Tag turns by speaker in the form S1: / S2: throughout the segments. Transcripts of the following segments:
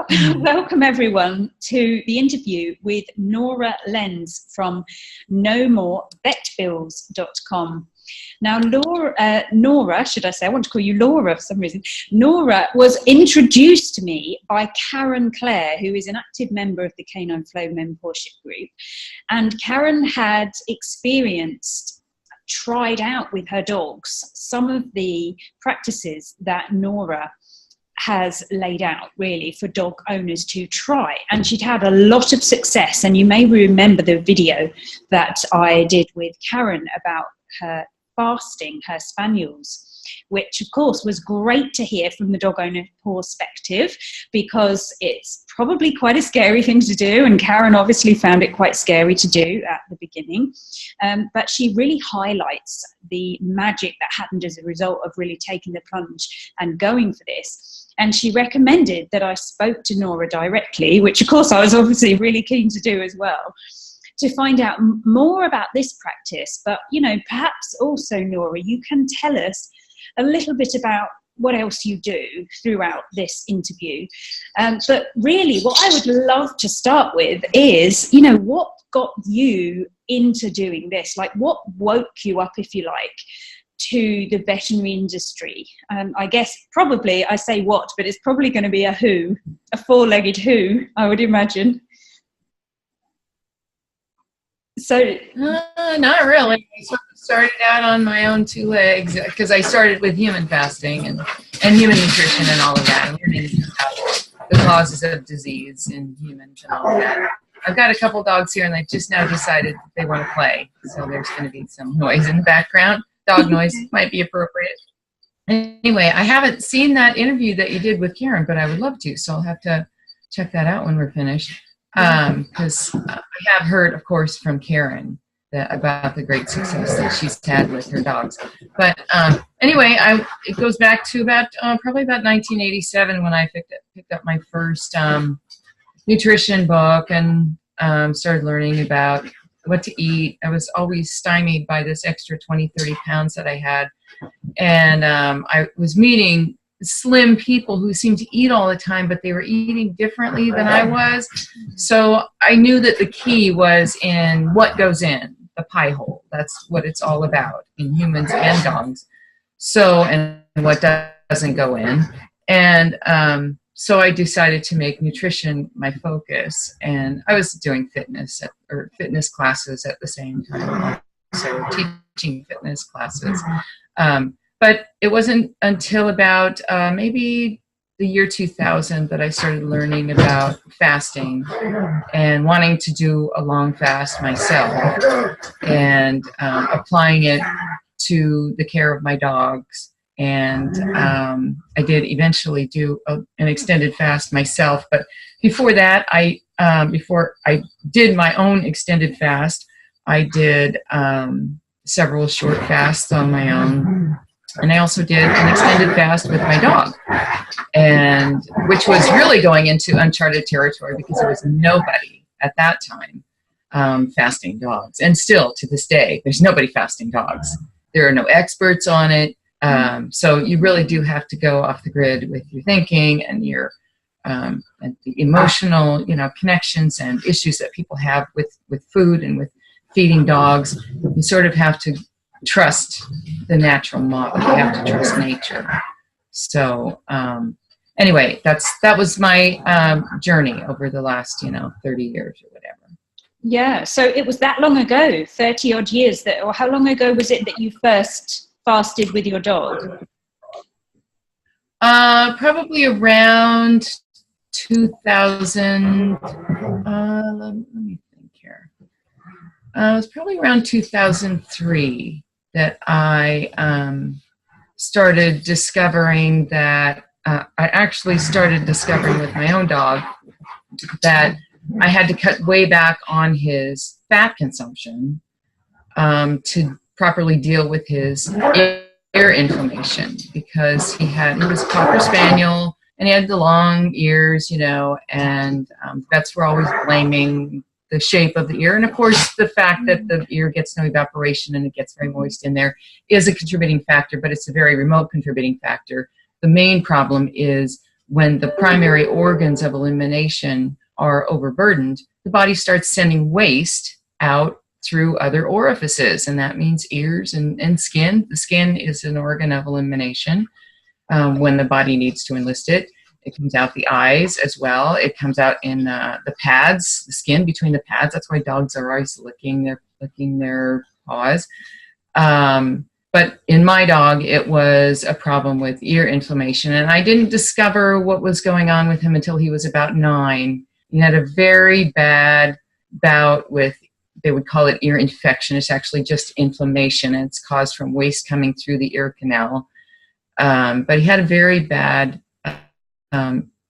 S1: Well, welcome everyone to the interview with Nora Lenz from nomorevetbills.com. Now, Nora, should I say, I want to call you Laura for some reason. Nora was introduced to me by Karen Clare, who is an active member of the Canine Flow Mentorship Group. And Karen had tried out with her dogs some of the practices that Nora has laid out really for dog owners to try, and she'd had a lot of success. And you may remember the video that I did with Karen about her fasting her spaniels, which of course was great to hear from the dog owner perspective, because it's probably quite a scary thing to do, and Karen obviously found it quite scary to do at the beginning, but she really highlights the magic that happened as a result of really taking the plunge and going for this. And she recommended that I spoke to Nora directly, which of course I was obviously really keen to do as well, to find out more about this practice. But, you know, perhaps also, Nora, you can tell us a little bit about what else you do throughout this interview. But really, what I would love to start with is, you know, what got you into doing this? Like, what woke you up, if you like, to the veterinary industry? I guess probably I say what, but it's probably going to be a four-legged who, I would imagine. So
S2: not really. I sort of started out on my own two legs, because I started with human fasting and human nutrition and all of that, and learning about the causes of disease in humans and all of that. I've got a couple dogs here, and they've just now decided they want to play, so there's going to be some noise in the background. Dog noise might be appropriate. Anyway, I haven't seen that interview that you did with Karen, but I would love to, so I'll have to check that out when we're finished. Because I have heard, of course, from Karen about the great success that she's had with her dogs. But anyway, it goes back to probably about 1987 when I picked up my first nutrition book and started learning about what to eat. I was always stymied by this extra 20, 30 pounds that I had. And I was meeting slim people who seemed to eat all the time, but they were eating differently than I was. So I knew that the key was in what goes in the pie hole. That's what it's all about in humans and dogs. So, and what doesn't go in. And so I decided to make nutrition my focus. And I was doing fitness classes at the same time. So teaching fitness classes. But it wasn't until about maybe the year 2000 that I started learning about fasting and wanting to do a long fast myself, and applying it to the care of my dogs. And I did eventually do an extended fast myself. But before that, before I did my own extended fast, I did several short fasts on my own. And I also did an extended fast with my dog, and which was really going into uncharted territory, because there was nobody at that time fasting dogs. And still to this day, there's nobody fasting dogs. There are no experts on it. So you really do have to go off the grid with your thinking and your and the emotional, connections and issues that people have with food and with feeding dogs. You sort of have to trust the natural model. You have to trust nature. So anyway, that was my journey over the last 30 years or whatever.
S1: Yeah, so it was that long ago, 30 odd years, or how long ago was it that you first fasted with your dog?
S2: Probably around 2000. Let me think here. It was probably around 2003 that I started discovering that I actually started discovering with my own dog that I had to cut way back on his fat consumption to properly deal with his ear inflammation, because he was a Cocker Spaniel and he had the long ears, and vets were always blaming the shape of the ear. And of course, the fact that the ear gets no evaporation and it gets very moist in there is a contributing factor, but it's a very remote contributing factor. The main problem is when the primary organs of elimination are overburdened, the body starts sending waste out through other orifices, and that means ears and skin. The skin is an organ of elimination when the body needs to enlist it. It comes out the eyes as well. It comes out in the pads, the skin between the pads. That's why dogs are always licking their paws. But in my dog, it was a problem with ear inflammation, and I didn't discover what was going on with him until he was about 9. He had a very bad bout with, they would call it ear infection. It's actually just inflammation, and it's caused from waste coming through the ear canal. But he had a very bad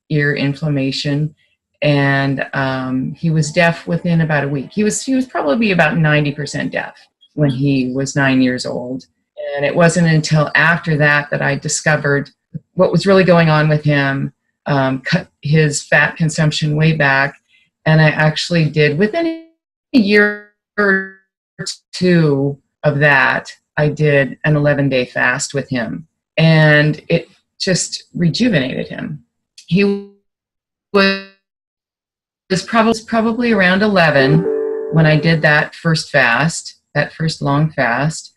S2: ear inflammation, and he was deaf within about a week. He was probably about 90% deaf when he was 9 years old. And it wasn't until after that that I discovered what was really going on with him, cut his fat consumption way back. And I actually did, within a year or two of that, I did an 11-day fast with him. And it just rejuvenated him. He was probably around 11 when I did that first fast, that first long fast.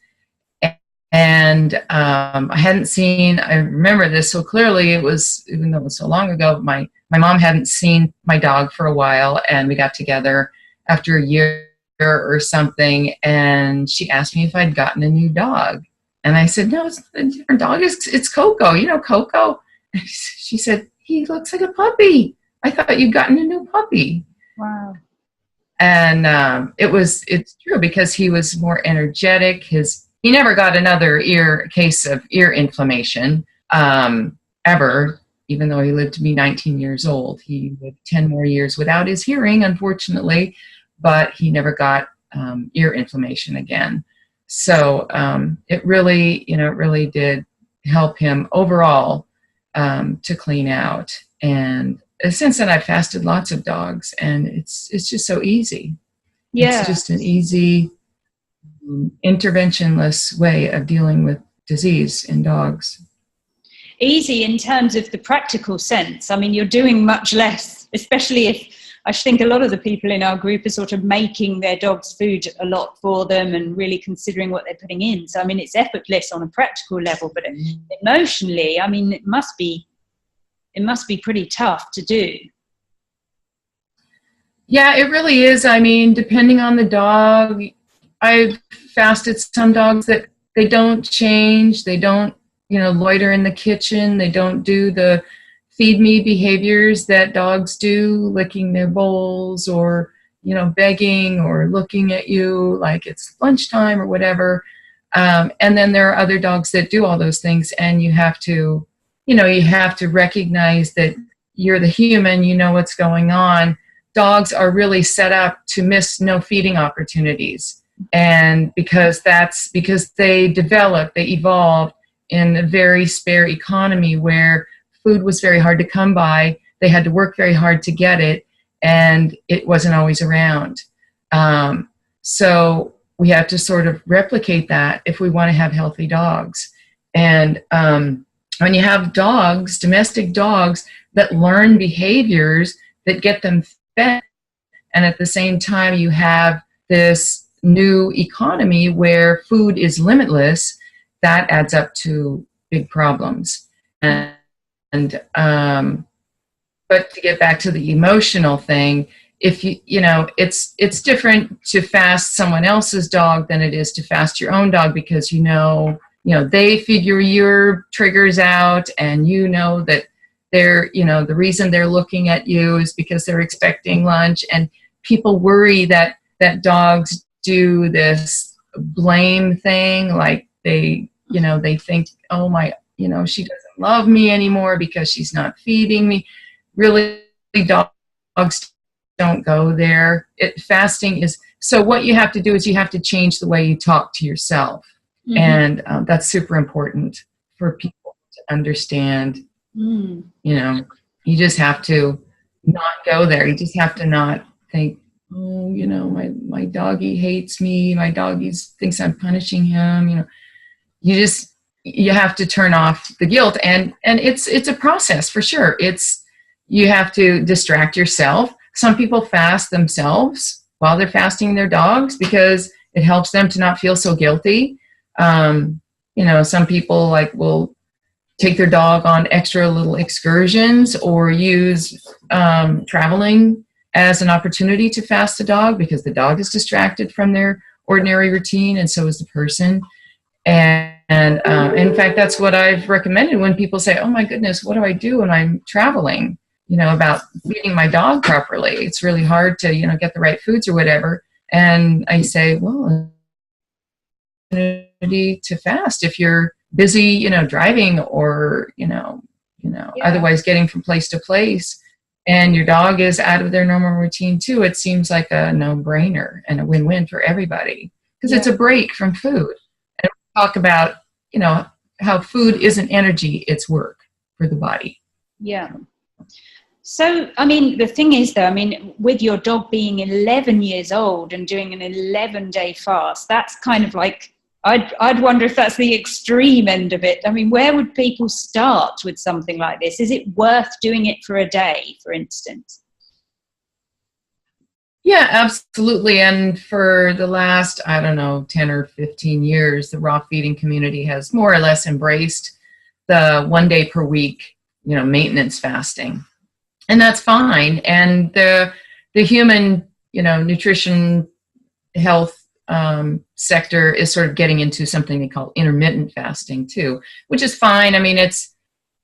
S2: And I hadn't seen, I remember this so clearly, it was, even though it was so long ago, my mom hadn't seen my dog for a while, and we got together after a year or something, and she asked me if I'd gotten a new dog. And I said, no, it's a different dog. It's Coco. You know Coco? And she said, he looks like a puppy. I thought you'd gotten a new puppy.
S1: Wow.
S2: And it's true, because he was more energetic. He never got another case of ear inflammation ever, even though he lived to be 19 years old. He lived 10 more years without his hearing, unfortunately, but he never got ear inflammation again. So it really did help him overall to clean out. And since then, I've fasted lots of dogs, and it's just so easy. Yeah. It's just an easy, interventionless way of dealing with disease in dogs.
S1: Easy in terms of the practical sense. I mean, you're doing much less, especially if, I think a lot of the people in our group are sort of making their dogs food a lot for them and really considering what they're putting in. So, I mean, it's effortless on a practical level, but emotionally, I mean, it must be pretty tough to do.
S2: Yeah, it really is. I mean, depending on the dog, I've fasted some dogs that they don't change. They don't, loiter in the kitchen. They don't do the feed me behaviors that dogs do, licking their bowls or, begging or looking at you like it's lunchtime or whatever. And then there are other dogs that do all those things, and you have to recognize that you're the human, you know what's going on. Dogs are really set up to miss no feeding opportunities. And because they evolved in a very spare economy where food was very hard to come by. They had to work very hard to get it, and it wasn't always around. So we have to sort of replicate that if we want to have healthy dogs. And when you have dogs, domestic dogs, that learn behaviors that get them fed, and at the same time you have this new economy where food is limitless, that adds up to big problems. But to get back to the emotional thing, if it's different to fast someone else's dog than it is to fast your own dog, because they figure your triggers out, and that they're, the reason they're looking at you is because they're expecting lunch, and people worry that dogs do this blame thing, like they think, oh my, she doesn't love me anymore because she's not feeding me. Really, dogs don't go there. Fasting is, so what you have to do is you have to change the way you talk to yourself. Mm-hmm. And that's super important for people to understand. You just have to not go there. You just have to not think, oh, my doggy hates me. My doggy thinks I'm punishing him. You you have to turn off the guilt, and it's a process for sure. You have to distract yourself. Some people fast themselves while they're fasting their dogs because it helps them to not feel so guilty. Some people will take their dog on extra little excursions or use traveling as an opportunity to fast the dog because the dog is distracted from their ordinary routine, and so is the person. And in fact, that's what I've recommended when people say, oh my goodness, what do I do when I'm traveling? About feeding my dog properly. It's really hard to, get the right foods or whatever. And I say, well, opportunity to fast if you're busy, driving or, otherwise getting from place to place, and your dog is out of their normal routine too. It seems like a no-brainer and a win-win for everybody because it's a break from food. And we talk about, how food isn't energy, it's work for the body.
S1: Yeah. So, the thing is though, with your dog being 11 years old and doing an 11-day fast, that's kind of like, I'd wonder if that's the extreme end of it. Where would people start with something like this? Is it worth doing it for a day, for instance?
S2: Yeah, absolutely. And for the last, 10 or 15 years, the raw feeding community has more or less embraced the 1 day per week, maintenance fasting. And that's fine. And the human, nutrition health sector is sort of getting into something they call intermittent fasting too, which is fine. It's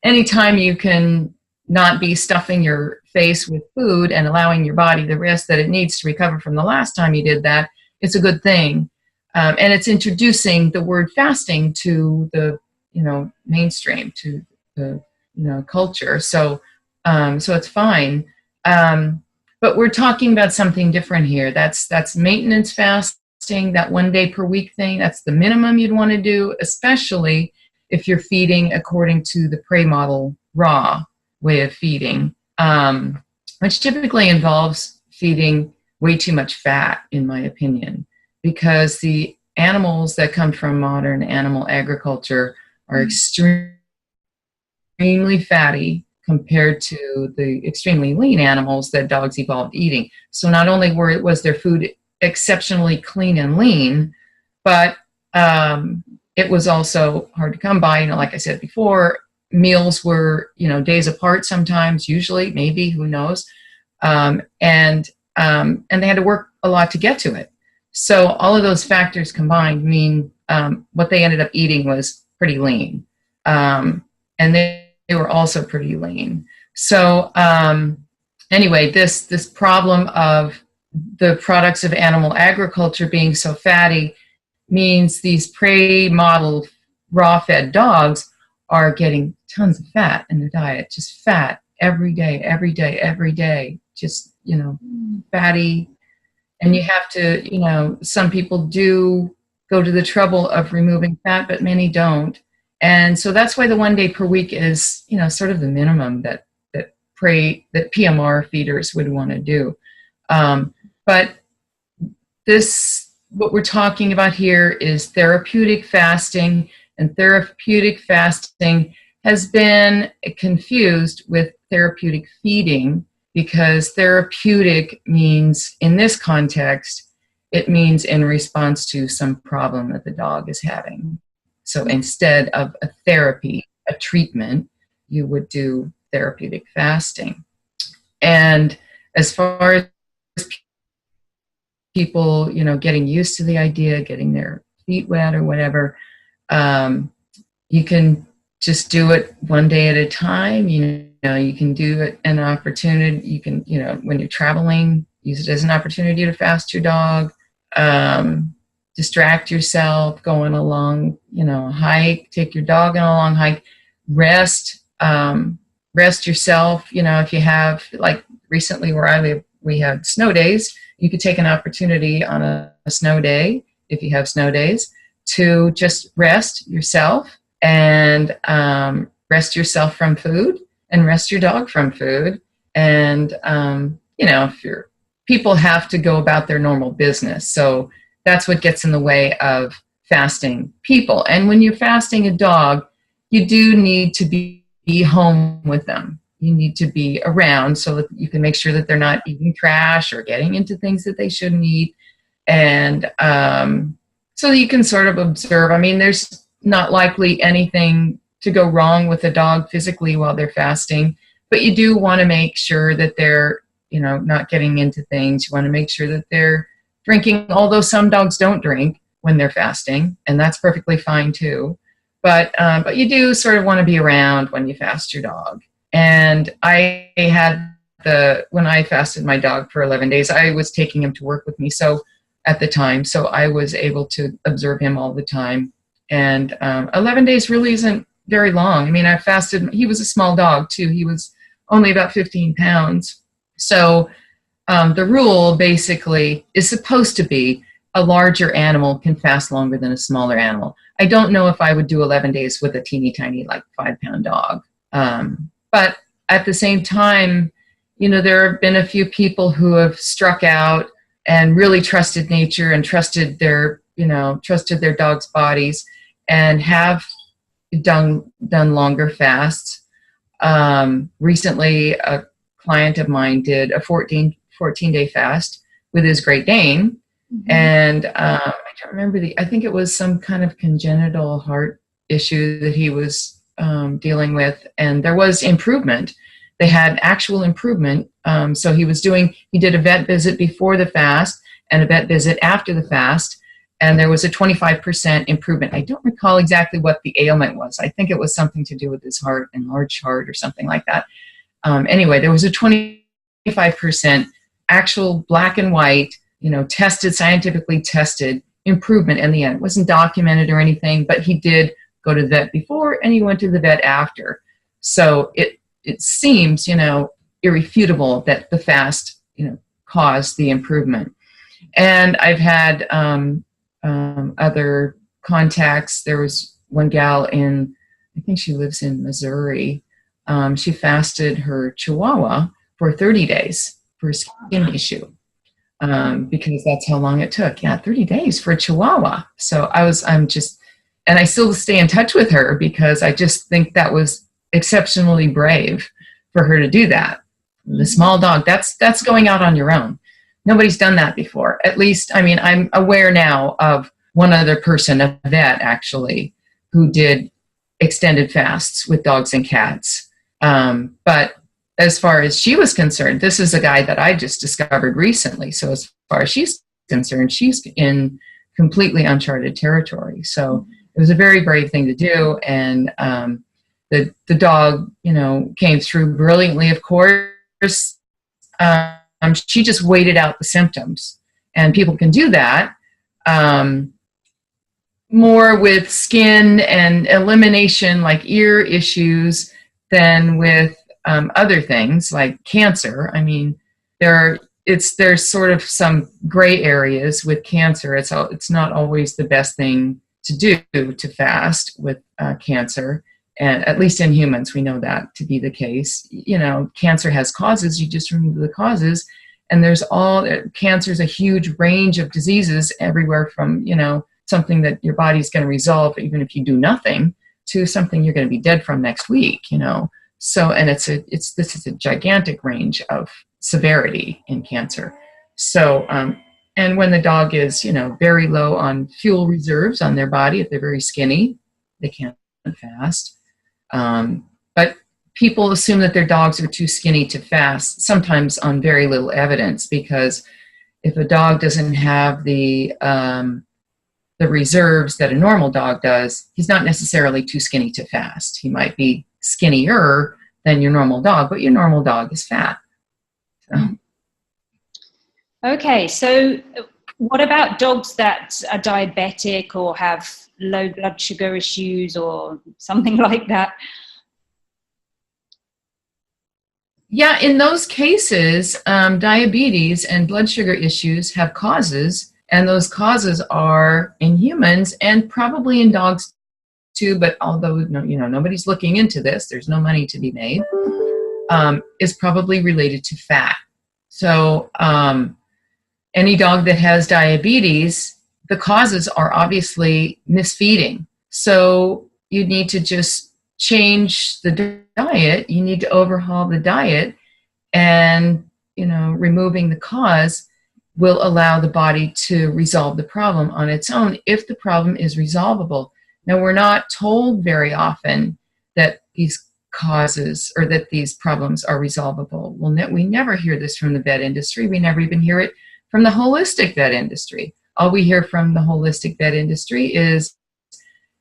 S2: anytime you can not be stuffing your face with food and allowing your body the rest that it needs to recover from the last time you did that, it's a good thing. And it's introducing the word fasting to the, mainstream, to the, culture. So it's fine. But we're talking about something different here. That's maintenance fasting, that 1 day per week thing. That's the minimum you'd want to do, especially if you're feeding according to the prey model raw way of feeding, which typically involves feeding way too much fat, in my opinion, because the animals that come from modern animal agriculture are extremely fatty compared to the extremely lean animals that dogs evolved eating. So not only was their food exceptionally clean and lean, but it was also hard to come by. Like I said before, meals were, days apart sometimes, usually, maybe, who knows. And they had to work a lot to get to it. So all of those factors combined mean what they ended up eating was pretty lean. And they were also pretty lean. So anyway, this problem of the products of animal agriculture being so fatty means these prey model raw fed dogs are getting tons of fat in their diet, just fat every day, just, fatty. And you have to, some people do go to the trouble of removing fat, but many don't. And so that's why the 1 day per week is, sort of the minimum that PMR feeders would want to do. But what we're talking about here is therapeutic fasting, and therapeutic fasting has been confused with therapeutic feeding because therapeutic means, in this context, it means in response to some problem that the dog is having. So instead of a therapy, a treatment, you would do therapeutic fasting. And as far as people, getting used to the idea, getting their feet wet or whatever, you can just do it 1 day at a time. You can do it an opportunity. You can, when you're traveling, use it as an opportunity to fast your dog. Distract yourself going along, a hike, take your dog on a long hike, rest yourself. If you have, like recently where I live, we had snow days. You could take an opportunity on a snow day, if you have snow days, to just rest yourself and rest yourself from food and rest your dog from food. And, people have to go about their normal business. So that's what gets in the way of fasting people. And when you're fasting a dog, you do need to be home with them. You need to be around so that you can make sure that they're not eating trash or getting into things that they shouldn't eat. And so that you can sort of observe. I mean, there's not likely anything to go wrong with a dog physically while they're fasting, but you do want to make sure that they're, not getting into things. You want to make sure that they're drinking, although some dogs don't drink when they're fasting, and that's perfectly fine too. But you do sort of want to be around when you fast your dog. And I had when I fasted my dog for 11 days, I was taking him to work with me. So at the time, so I was able to observe him all the time. And 11 days really isn't very long. I mean, I fasted, he was a small dog too. He was only about 15 pounds. So the rule basically is supposed to be a larger animal can fast longer than a smaller animal. I don't know if I would do 11 days with a teeny tiny, like 5-pound dog. But at the same time, there have been a few people who have struck out and really trusted nature and trusted their dog's bodies and have done longer fasts. Recently, a client of mine did a 14-day fast with his Great Dane. Mm-hmm. And I don't remember I think it was some kind of congenital heart issue that he was dealing with. And there was improvement. They had actual improvement. So he did a vet visit before the fast and a vet visit after the fast. And there was a 25% improvement. I don't recall exactly what the ailment was. I think it was something to do with his heart, enlarged heart or something like that. Anyway, there was a 25% actual black and white, scientifically tested improvement in the end. It wasn't documented or anything, but he did go to the vet before and he went to the vet after. So it seems, irrefutable that the fast, caused the improvement. And I've had other contacts. There was one gal I think she lives in Missouri. She fasted her Chihuahua for 30 days for a skin issue because that's how long it took. Yeah, 30 days for a Chihuahua. So and I still stay in touch with her because I just think that was exceptionally brave for her to do that. The small dog, that's going out on your own. Nobody's done that before. At least, I'm aware now of one other person, a vet actually, who did extended fasts with dogs and cats. But as far as she was concerned, this is a guy that I just discovered recently. So as far as she's concerned, she's in completely uncharted territory. So it was a very brave thing to do. And the dog, came through brilliantly, of course. She just waited out the symptoms. And people can do that more with skin and elimination, like ear issues, than with other things like cancer. I mean, there's sort of some gray areas with cancer. It's not always the best thing to do to fast with cancer, and at least in humans, we know that to be the case. Cancer has causes. You just remove the causes, and cancer is a huge range of diseases, everywhere from something that your body's going to resolve even if you do nothing, to something you're going to be dead from next week. So, and this is a gigantic range of severity in cancer. So, and when the dog is, very low on fuel reserves on their body, if they're very skinny, they can't fast. But people assume that their dogs are too skinny to fast, sometimes on very little evidence, because if a dog doesn't have the reserves that a normal dog does, he's not necessarily too skinny to fast. He might be skinnier than your normal dog, but your normal dog is fat. So.
S1: Okay, so what about dogs that are diabetic or have low blood sugar issues or something like that?
S2: Yeah, in those cases, diabetes and blood sugar issues have causes, and those causes are in humans and probably in dogs too, but although nobody's looking into this, there's no money to be made, is probably related to fat. So any dog that has diabetes the causes are obviously misfeeding. So you need to just change the diet. You need to overhaul the diet, and, removing the cause will allow the body to resolve the problem on its own if the problem is resolvable. Now, we're not told very often that these causes or that these problems are resolvable. Well, we never hear this from the vet industry. We never even hear it from the holistic vet industry. All we hear from the holistic vet industry is,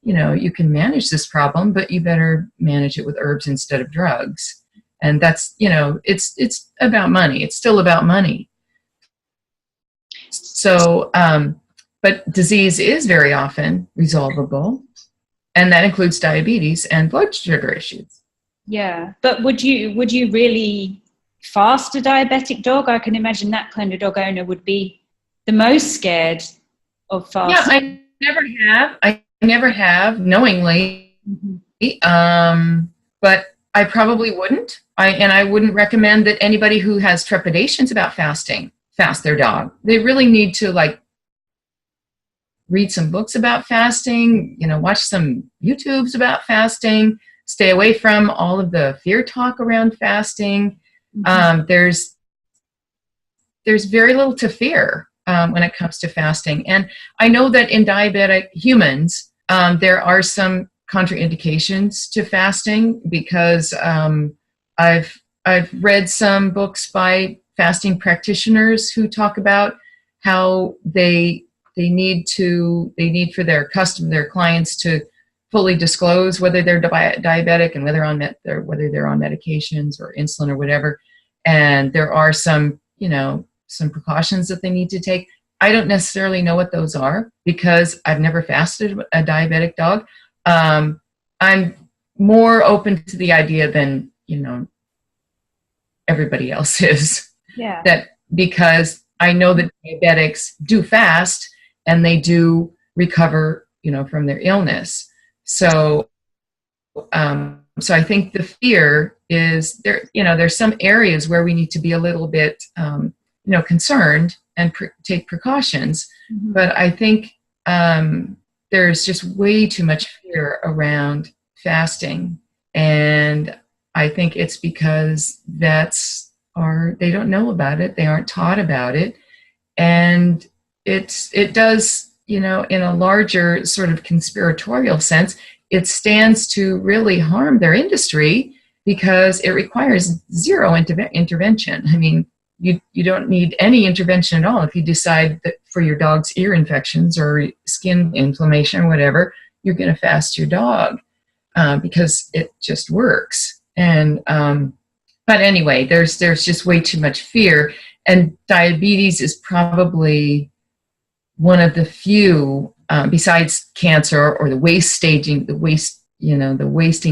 S2: you can manage this problem, but you better manage it with herbs instead of drugs. And that's, it's about money. It's still about money. So, but disease is very often resolvable, and that includes diabetes and blood sugar issues.
S1: Yeah, but would you really fast a diabetic dog? I can imagine that kind of dog owner would be the most scared of fasting.
S2: Yeah, I never have knowingly, but I probably wouldn't. I wouldn't recommend that anybody who has trepidations about fasting fast their dog. They really need to read some books about fasting, watch some YouTubes about fasting, stay away from all of the fear talk around fasting. There's very little to fear when it comes to fasting. And I know that in diabetic humans, there are some contraindications to fasting because I've read some books by fasting practitioners who talk about how they need for their clients to fully disclose whether they're diabetic and whether they're on medications or insulin or whatever. And there are some precautions that they need to take. I don't necessarily know what those are because I've never fasted a diabetic dog. I'm more open to the idea than, everybody else is.
S1: Yeah.
S2: That because I know that diabetics do fast and they do recover, from their illness. So, I think the fear is there. There's some areas where we need to be a little bit, concerned and take precautions.
S1: Mm-hmm.
S2: But I think there's just way too much fear around fasting, and I think it's because they don't know about it. They aren't taught about it. And it does, in a larger sort of conspiratorial sense, it stands to really harm their industry because it requires zero intervention. I mean, you don't need any intervention at all. If you decide that for your dog's ear infections or skin inflammation or whatever, you're going to fast your dog because it just works. And but anyway, there's just way too much fear, and diabetes is probably one of the few, besides cancer or the wasting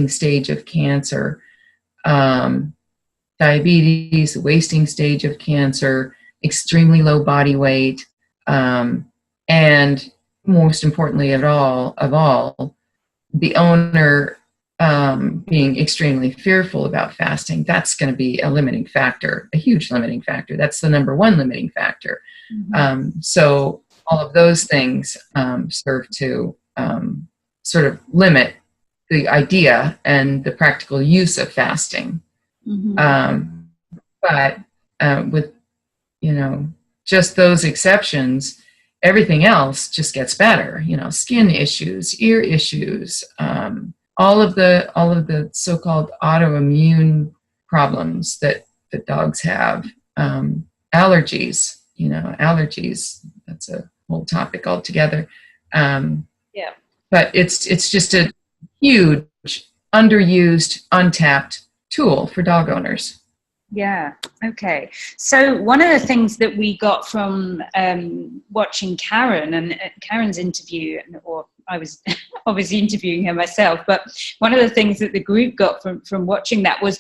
S2: stage of cancer, diabetes, the wasting stage of cancer, extremely low body weight, and most importantly of all, the owner being extremely fearful about fasting. That's going to be a limiting factor, a huge limiting factor. That's the number one limiting factor. Mm-hmm. So all of those things serve to sort of limit the idea and the practical use of fasting. Mm-hmm. But with, just those exceptions, everything else just gets better. Skin issues, ear issues, all of the so-called autoimmune problems that dogs have, allergies. Allergies. That's a whole topic altogether.
S1: Yeah.
S2: But it's just a huge, underused, untapped tool for dog owners.
S1: Yeah. Okay. So one of the things that we got from watching Karen and Karen's interview, or I was obviously interviewing her myself, but one of the things that the group got from watching that was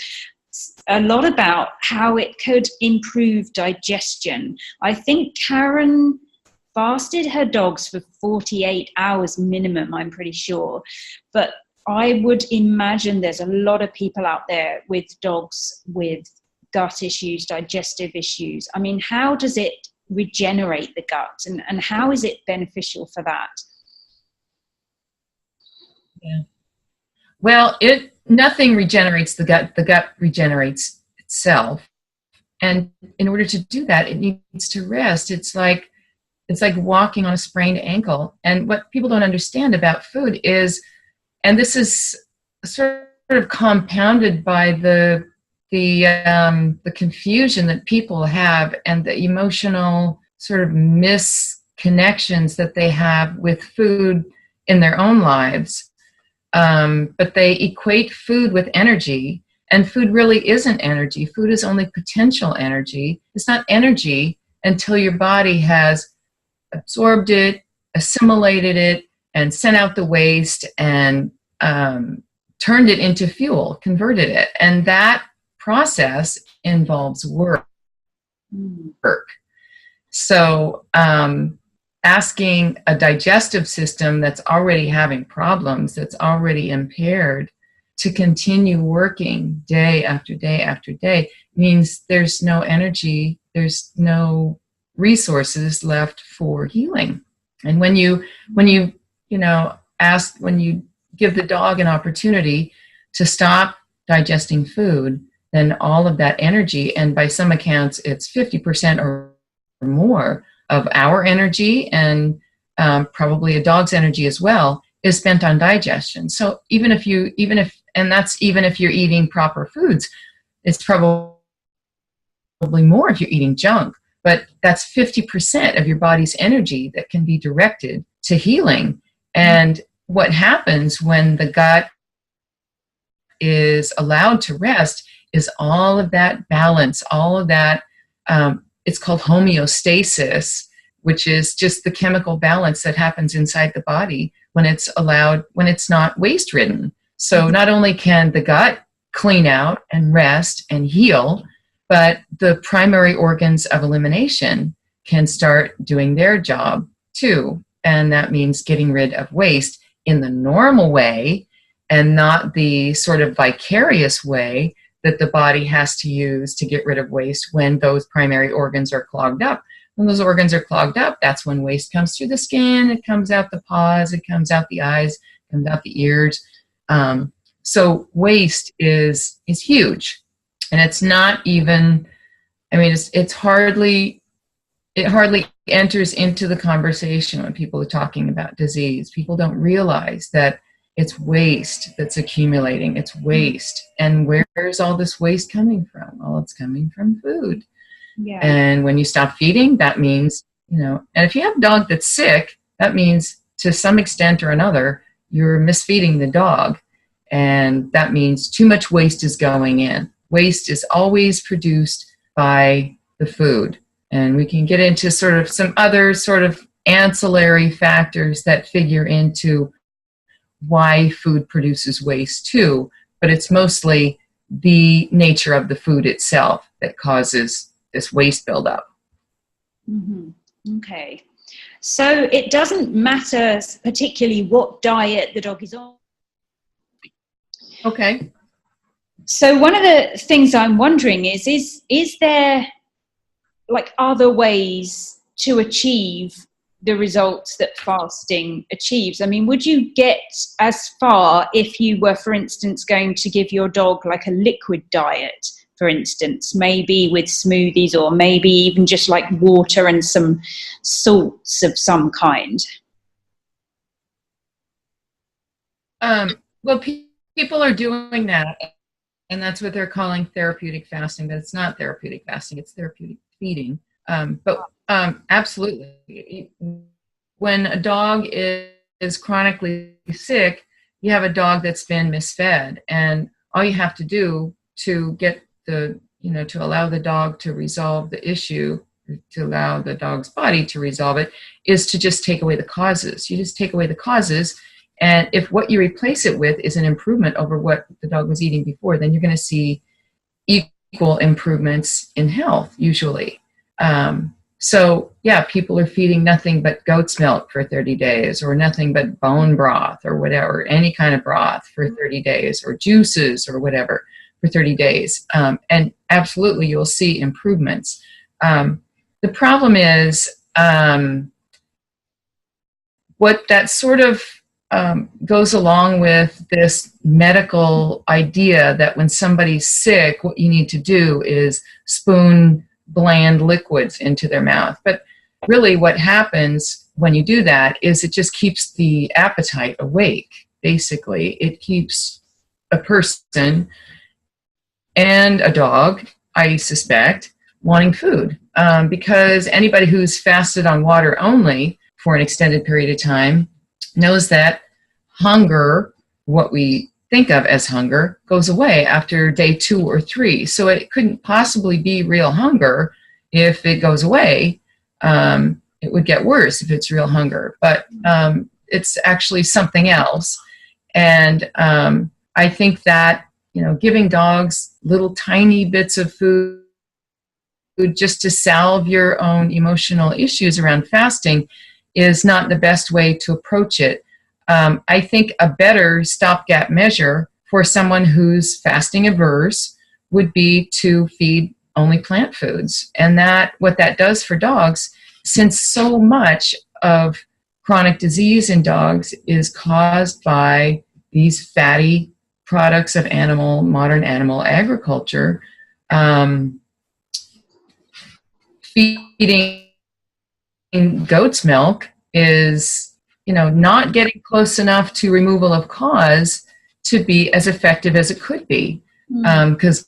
S1: a lot about how it could improve digestion. I think Karen fasted her dogs for 48 hours minimum, I'm pretty sure. But I would imagine there's a lot of people out there with dogs with gut issues, digestive issues. I mean, how does it regenerate the gut, and how is it beneficial for that?
S2: Yeah. Well, nothing regenerates the gut. The gut regenerates itself. And in order to do that, it needs to rest. It's like walking on a sprained ankle. And what people don't understand about food is, and this is sort of compounded by the confusion that people have and the emotional sort of misconnections that they have with food in their own lives. But they equate food with energy, and food really isn't energy. Food is only potential energy. It's not energy until your body has absorbed it, assimilated it, and sent out the waste, and turned it into fuel, converted it. And that process involves work. So asking a digestive system that's already having problems, that's already impaired, to continue working day after day after day means there's no energy, there's no resources left for healing. And when you give the dog an opportunity to stop digesting food, then all of that energy, and by some accounts it's 50% or more of our energy, and probably a dog's energy as well, is spent on digestion. So even if you're eating proper foods, it's probably more if you're eating junk. But that's 50% of your body's energy that can be directed to healing. And what happens when the gut is allowed to rest is all of that balance, all of that, it's called homeostasis, which is just the chemical balance that happens inside the body when it's allowed, when it's not waste-ridden. So not only can the gut clean out and rest and heal, but the primary organs of elimination can start doing their job too. And that means getting rid of waste in the normal way and not the sort of vicarious way that the body has to use to get rid of waste when those primary organs are clogged up. When those organs are clogged up, that's when waste comes through the skin, it comes out the paws, it comes out the eyes, it comes out the ears. So waste is huge. And it's not even, I mean, it hardly enters into the conversation when people are talking about disease. People don't realize that it's waste that's accumulating. It's waste. And where's all this waste coming from? Well, it's coming from food.
S1: Yeah.
S2: And when you stop feeding, that means, and if you have a dog that's sick, that means to some extent or another, you're misfeeding the dog. And that means too much waste is going in. Waste is always produced by the food. And we can get into sort of some other sort of ancillary factors that figure into why food produces waste too, but it's mostly the nature of the food itself that causes this waste buildup.
S1: Mm-hmm. Okay. So it doesn't matter particularly what diet the dog is on.
S2: Okay.
S1: So one of the things I'm wondering is there like other ways to achieve the results that fasting achieves? I mean, would you get as far if you were, for instance, going to give your dog like a liquid diet, for instance, maybe with smoothies, or maybe even just like water and some salts of some kind?
S2: Well, people are doing that, and that's what they're calling therapeutic fasting, but it's not therapeutic fasting, it's therapeutic feeding. Absolutely. When a dog is chronically sick, you have a dog that's been misfed, and all you have to do to get to allow the dog to resolve the issue, to allow the dog's body to resolve it, is to just take away the causes. You just take away the causes, and if what you replace it with is an improvement over what the dog was eating before, then you're going to see equal improvements in health, usually. So yeah, people are feeding nothing but goat's milk for 30 days, or nothing but bone broth, or whatever, any kind of broth for 30 days, or juices or whatever for 30 days. And absolutely, you'll see improvements. the problem is what that sort of goes along with this medical idea that when somebody's sick, what you need to do is spoon bland liquids into their mouth. But really what happens when you do that is it just keeps the appetite awake, basically. It keeps a person and a dog, I suspect, wanting food. Because anybody who's fasted on water only for an extended period of time knows that hunger, what we think of as hunger, goes away after day 2 or 3. So it couldn't possibly be real hunger if it goes away. It would get worse if it's real hunger. But it's actually something else. And I think that, giving dogs little tiny bits of food just to salve your own emotional issues around fasting is not the best way to approach it. I think a better stopgap measure for someone who's fasting averse would be to feed only plant foods. And what that does for dogs, since so much of chronic disease in dogs is caused by these fatty products of modern animal agriculture, feeding goat's milk is, not getting close enough to removal of cause to be as effective as it could be. Because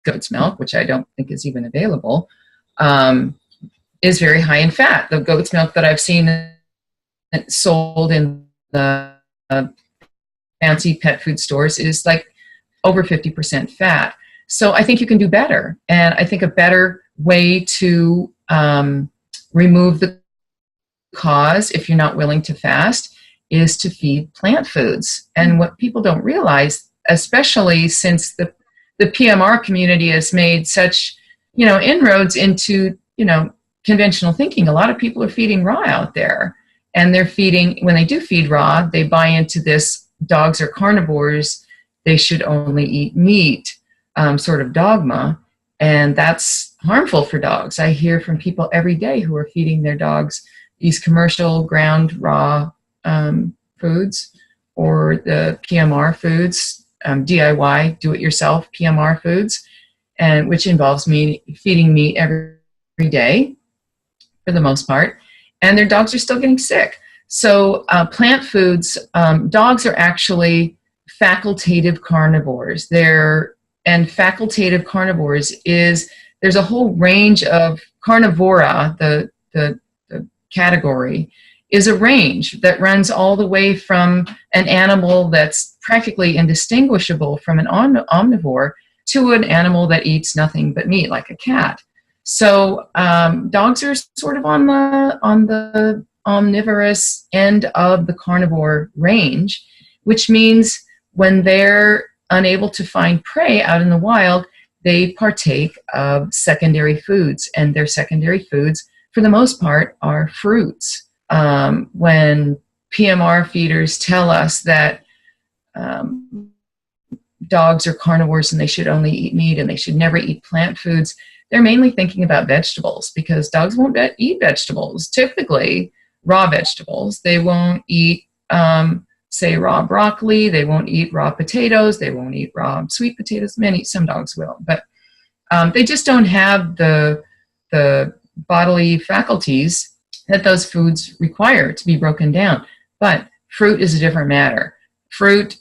S2: goat's milk, which I don't think is even available, is very high in fat. The goat's milk that I've seen sold in the fancy pet food stores is like over 50% fat. So I think you can do better. And I think a better way to remove the cause, if you're not willing to fast, is to feed plant foods. And what people don't realize, especially since the PMR community has made such, inroads into, conventional thinking, a lot of people are feeding raw out there. And when they do feed raw, they buy into this dogs are carnivores, they should only eat meat sort of dogma. And that's harmful for dogs. I hear from people every day who are feeding their dogs these commercial ground raw foods, or the PMR foods, DIY, do-it-yourself PMR foods, and which involves feeding meat every day for the most part, and their dogs are still getting sick. So plant foods, dogs are actually facultative carnivores. And facultative carnivores there's a whole range of carnivora, the category, is a range that runs all the way from an animal that's practically indistinguishable from an omnivore to an animal that eats nothing but meat, like a cat. So dogs are sort of on the omnivorous end of the carnivore range, which means when they're unable to find prey out in the wild, they partake of secondary foods, and their secondary foods, for the most part, are fruits. When PMR feeders tell us that dogs are carnivores and they should only eat meat and they should never eat plant foods, they're mainly thinking about vegetables, because dogs won't eat vegetables, typically raw vegetables. They won't eat, say, raw broccoli. They won't eat raw potatoes. They won't eat raw sweet potatoes. Some dogs will, but they just don't have the bodily faculties that those foods require to be broken down. But fruit is a different matter. Fruit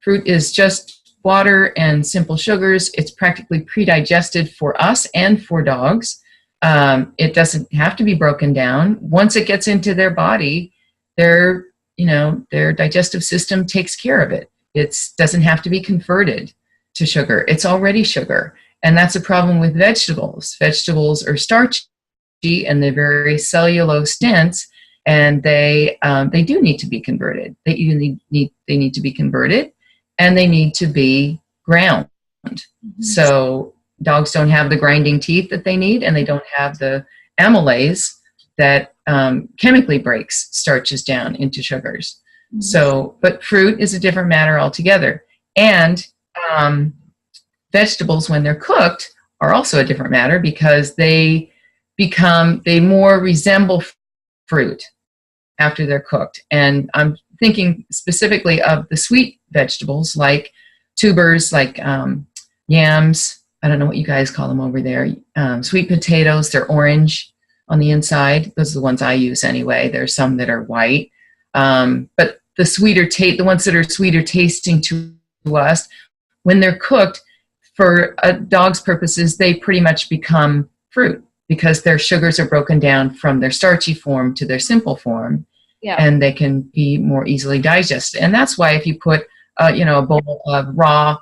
S2: is just water and simple sugars. It's practically pre-digested for us and for dogs. It doesn't have to be broken down. Once it gets into their body, their digestive system takes care of it. It doesn't have to be converted to sugar. It's already sugar. And that's a problem with vegetables. Vegetables are starchy and they're very cellulose dense, and they do need to be converted. They need to be converted, and they need to be ground. Mm-hmm. So dogs don't have the grinding teeth that they need, and they don't have the amylase that chemically breaks starches down into sugars. Mm-hmm. So, but fruit is a different matter altogether. And vegetables, when they're cooked, are also a different matter because they more resemble fruit after they're cooked. And I'm thinking specifically of the sweet vegetables like tubers, like yams. I don't know what you guys call them over there. Sweet potatoes, they're orange on the inside. Those are the ones I use anyway. There's some that are white. But the ones that are sweeter tasting to us, when they're cooked, for a dog's purposes, they pretty much become fruit because their sugars are broken down from their starchy form to their simple form, and they can be more easily digested. And that's why if you put a bowl of raw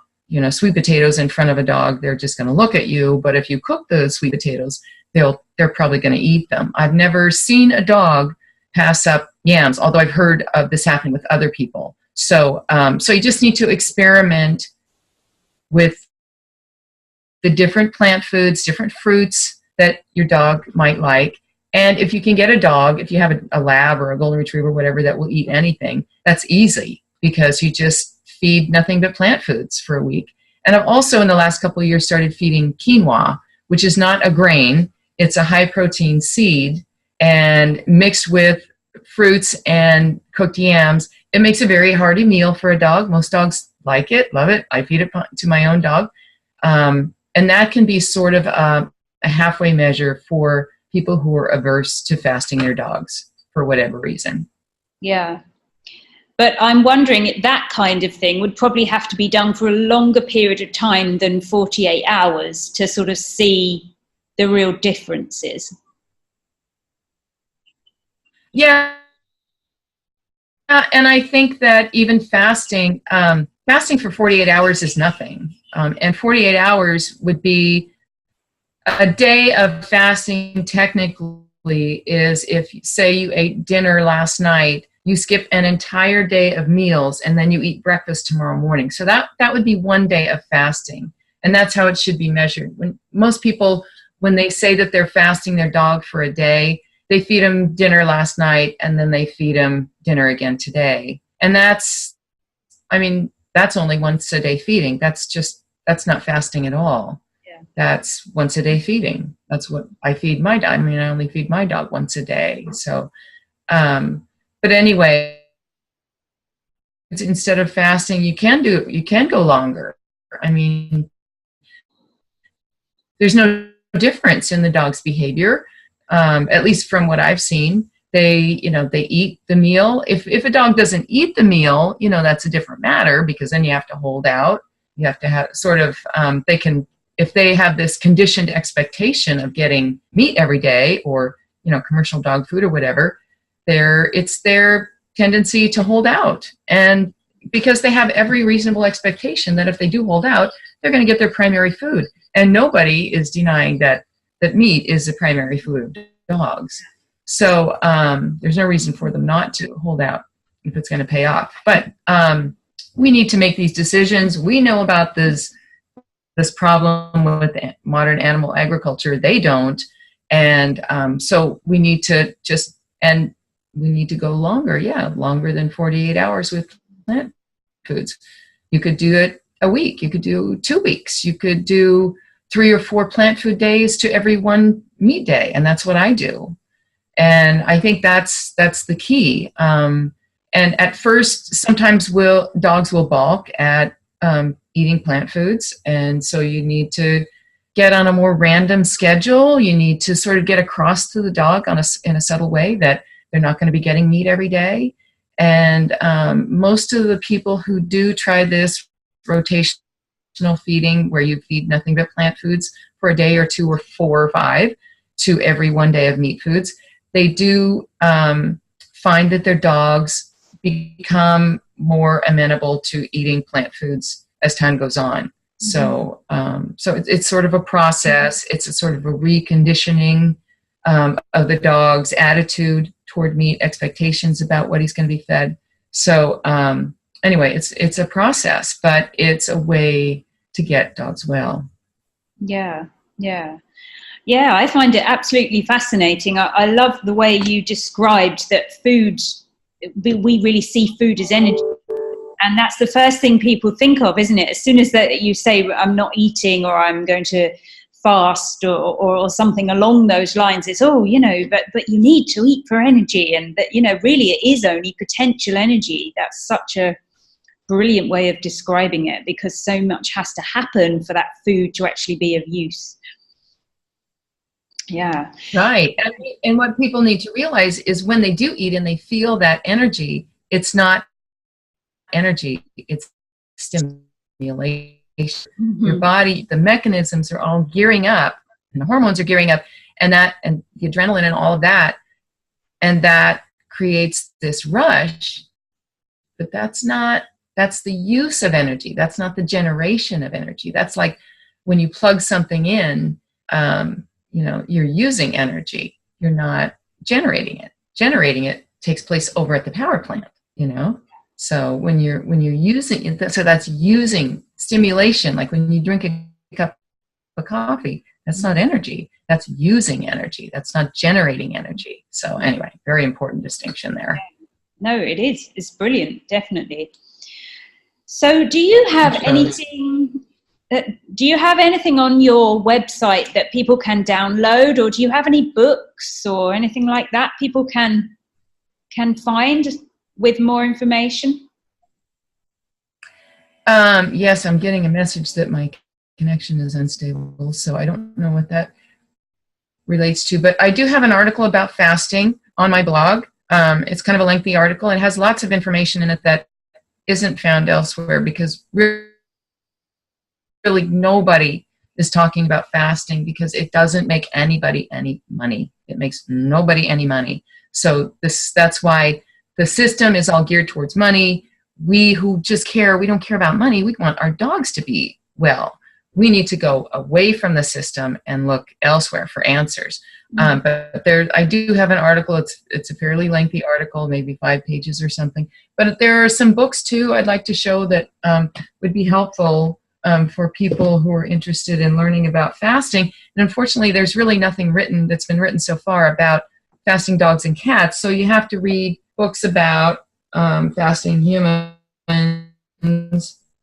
S2: sweet potatoes in front of a dog, they're just going to look at you. But if you cook the sweet potatoes, they're probably going to eat them. I've never seen a dog pass up yams, although I've heard of this happening with other people. So you just need to experiment with the different plant foods, different fruits that your dog might like. And if you can get a dog, if you have a lab or a golden retriever, whatever, that will eat anything, that's easy because you just feed nothing but plant foods for a week. And I've also in the last couple of years started feeding quinoa, which is not a grain. It's a high protein seed, and mixed with fruits and cooked yams, it makes a very hearty meal for a dog. Most dogs like it, love it. I feed it to my own dog. And that can be sort of a halfway measure for people who are averse to fasting their dogs for whatever reason.
S1: Yeah. But I'm wondering, that kind of thing would probably have to be done for a longer period of time than 48 hours to sort of see the real differences.
S2: Yeah. And I think that even fasting for 48 hours is nothing. And 48 hours would be a day of fasting. Technically is if, say, you ate dinner last night, you skip an entire day of meals, and then you eat breakfast tomorrow morning. So that would be one day of fasting. And that's how it should be measured. When most people, when they say that they're fasting their dog for a day, they feed them dinner last night, and then they feed them dinner again today. And that's only once a day feeding. That's not fasting at all. Yeah. That's once a day feeding. That's what I feed my dog. I only feed my dog once a day. So, but anyway, instead of fasting, you can go longer. There's no difference in the dog's behavior, at least from what I've seen. They eat the meal. If a dog doesn't eat the meal, that's a different matter, because then you have to hold out. You have to have sort of, if they have this conditioned expectation of getting meat every day, or, commercial dog food or whatever, it's their tendency to hold out. And because they have every reasonable expectation that if they do hold out, they're going to get their primary food. And nobody is denying that meat is the primary food of dogs. So there's no reason for them not to hold out if it's going to pay off. But we need to make these decisions. We know about this problem with modern animal agriculture. They don't. And so we need to go longer than 48 hours with plant foods. You could do it a week. You could do 2 weeks. You could do 3 or 4 plant food days to every 1 meat day. And that's what I do. And I think that's the key. And at first, sometimes dogs will balk at eating plant foods. And so you need to get on a more random schedule. You need to sort of get across to the dog in a subtle way that they're not going to be getting meat every day. And most of the people who do try this rotational feeding, where you feed nothing but plant foods for a day or 2 or 4 or 5 to every 1 day of meat foods, they do find that their dogs become more amenable to eating plant foods as time goes on. So it's sort of a process. It's a sort of a reconditioning of the dog's attitude toward meat, expectations about what he's going to be fed. So anyway, it's a process, but it's a way to get dogs well. Yeah.
S1: Yeah, I find it absolutely fascinating. I love the way you described that food, we really see food as energy. And that's the first thing people think of, isn't it? As soon as that you say, I'm not eating, or I'm going to fast or something along those lines. It's, oh, you know, but you need to eat for energy, and that, you know, really it is only potential energy. That's such a brilliant way of describing it, because so much has to happen for that food to actually be of use. Yeah.
S2: Right. And what people need to realize is when they do eat and they feel that energy, it's not energy, it's stimulation. Your body, the mechanisms are all gearing up, and the hormones are gearing up, and the adrenaline and all of that, and that creates this rush. But that's the use of energy. That's not the generation of energy. That's like when you plug something in, you know, you're using energy. You're not generating it. Generating it takes place over at the power plant, you know? So when you're using it, so that's using stimulation. Like when you drink a cup of coffee, that's not energy. That's using energy. That's not generating energy. So anyway, very important distinction there.
S1: No, it is. It's brilliant, definitely. So do you have anything on your website that people can download, or do you have any books or anything like that people can find with more information?
S2: Yes, I'm getting a message that my connection is unstable, so I don't know what that relates to, but I do have an article about fasting on my blog. It's kind of a lengthy article. It has lots of information in it that isn't found elsewhere, because really nobody is talking about fasting, because it doesn't make anybody any money. It makes nobody any money. So that's why the system is all geared towards money. We who just care, we don't care about money. We want our dogs to be well. We need to go away from the system and look elsewhere for answers. But I do have an article. It's a fairly lengthy article, maybe 5 pages or something. But there are some books too I'd like to show that would be helpful for people who are interested in learning about fasting. And unfortunately, there's really nothing that's been written so far about fasting dogs and cats. So you have to read books about fasting humans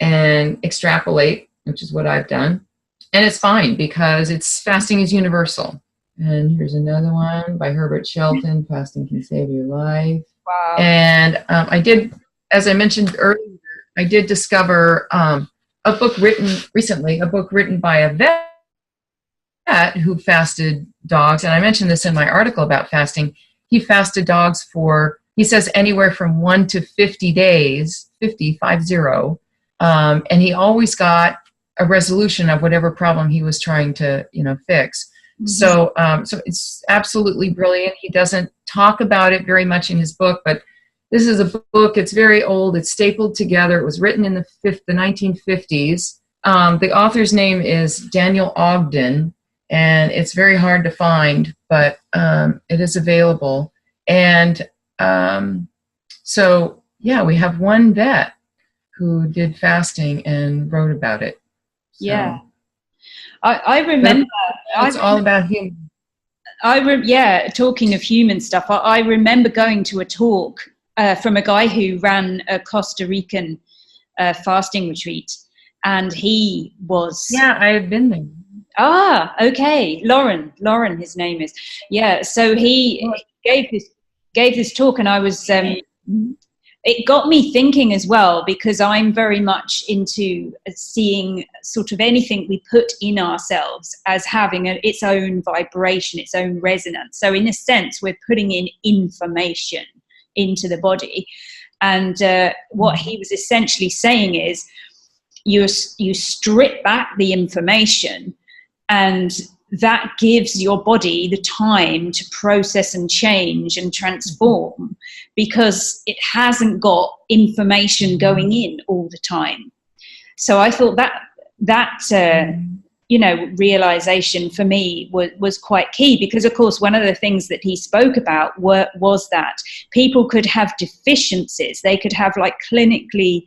S2: and extrapolate, which is what I've done. And it's fine, because fasting is universal. And here's another one by Herbert Shelton, Fasting Can Save Your Life.
S1: Wow.
S2: And I did, as I mentioned earlier, I did discover a book written by a vet who fasted dogs. And I mentioned this in my article about fasting. He fasted dogs for, he says, anywhere from 1 to 50 days, 50. And he always got a resolution of whatever problem he was trying to, fix. Mm-hmm. So it's absolutely brilliant. He doesn't talk about it very much in his book, but this is a book. It's very old. It's stapled together. It was written in the 1950s. The author's name is Daniel Ogden, and it's very hard to find, but it is available. And we have one vet who did fasting and wrote about it. So,
S1: yeah. I remember.
S2: It's all about human.
S1: Talking of human stuff, I remember going to a talk from a guy who ran a Costa Rican fasting retreat, and he was... Yeah,
S2: I have been there.
S1: Ah, okay. Lauren, his name is. Yeah, so he gave this talk, and I was... it got me thinking as well, because I'm very much into seeing sort of anything we put in ourselves as having its own vibration, its own resonance. So in a sense, we're putting in information into the body. And what he was essentially saying is you strip back the information, and that gives your body the time to process and change and transform, because it hasn't got information going in all the time. So I thought that realization for me was quite key, because of course one of the things that he spoke about was that people could have deficiencies. They could have like clinically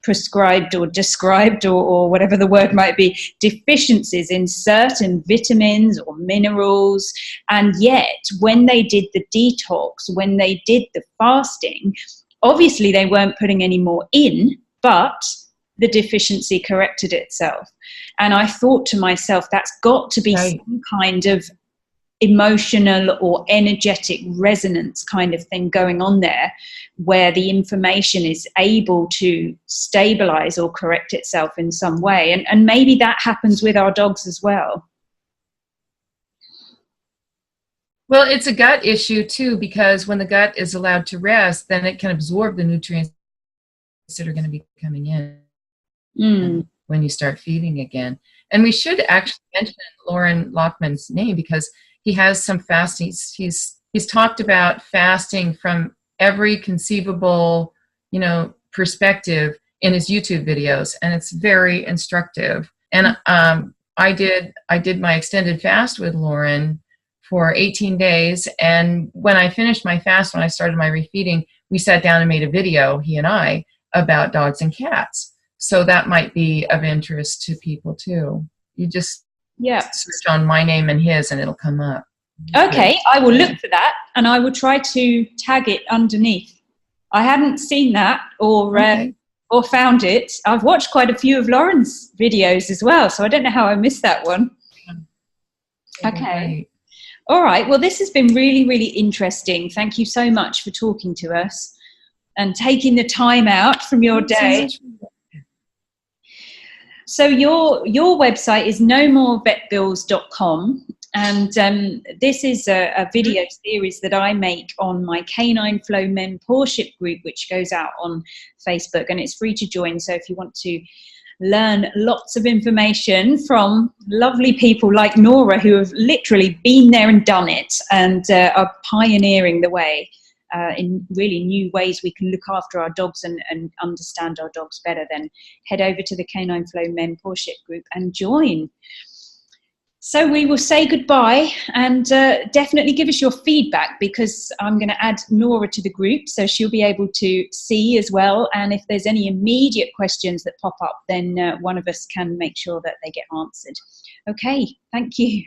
S1: prescribed or described or whatever the word might be, deficiencies in certain vitamins or minerals. And yet when they did the detox, when they did the fasting, obviously they weren't putting any more in, but the deficiency corrected itself. And I thought to myself, that's got to be some kind of emotional or energetic resonance kind of thing going on there, where the information is able to stabilize or correct itself in some way. And maybe that happens with our dogs as well.
S2: Well, it's a gut issue too, because when the gut is allowed to rest, then it can absorb the nutrients that are going to be coming in when you start feeding again. And we should actually mention Loren Lockman's name, because he has some fasting. He's talked about fasting from every conceivable, perspective in his YouTube videos, and it's very instructive. And I did my extended fast with Loren for 18 days, and when I finished my fast, when I started my refeeding, we sat down and made a video, he and I, about dogs and cats. So that might be of interest to people too. You just search on my name and his, and it'll come up.
S1: Okay, I will look for that, and I will try to tag it underneath. I hadn't seen that or found it. I've watched quite a few of Lauren's videos as well, so I don't know how I missed that one. Okay. All right. Well, this has been really, really interesting. Thank you so much for talking to us and taking the time out from your day. So your website is nomorevetbills.com, and this is a video series that I make on my Canine Flow Mentorship group, which goes out on Facebook, and it's free to join. So if you want to learn lots of information from lovely people like Nora, who have literally been there and done it, and are pioneering the way in really new ways we can look after our dogs and understand our dogs better, then head over to the Canine Flow Mentorship group and join. So we will say goodbye, and definitely give us your feedback, because I'm going to add Nora to the group, so she'll be able to see as well. And if there's any immediate questions that pop up, then one of us can make sure that they get answered. Okay, thank you.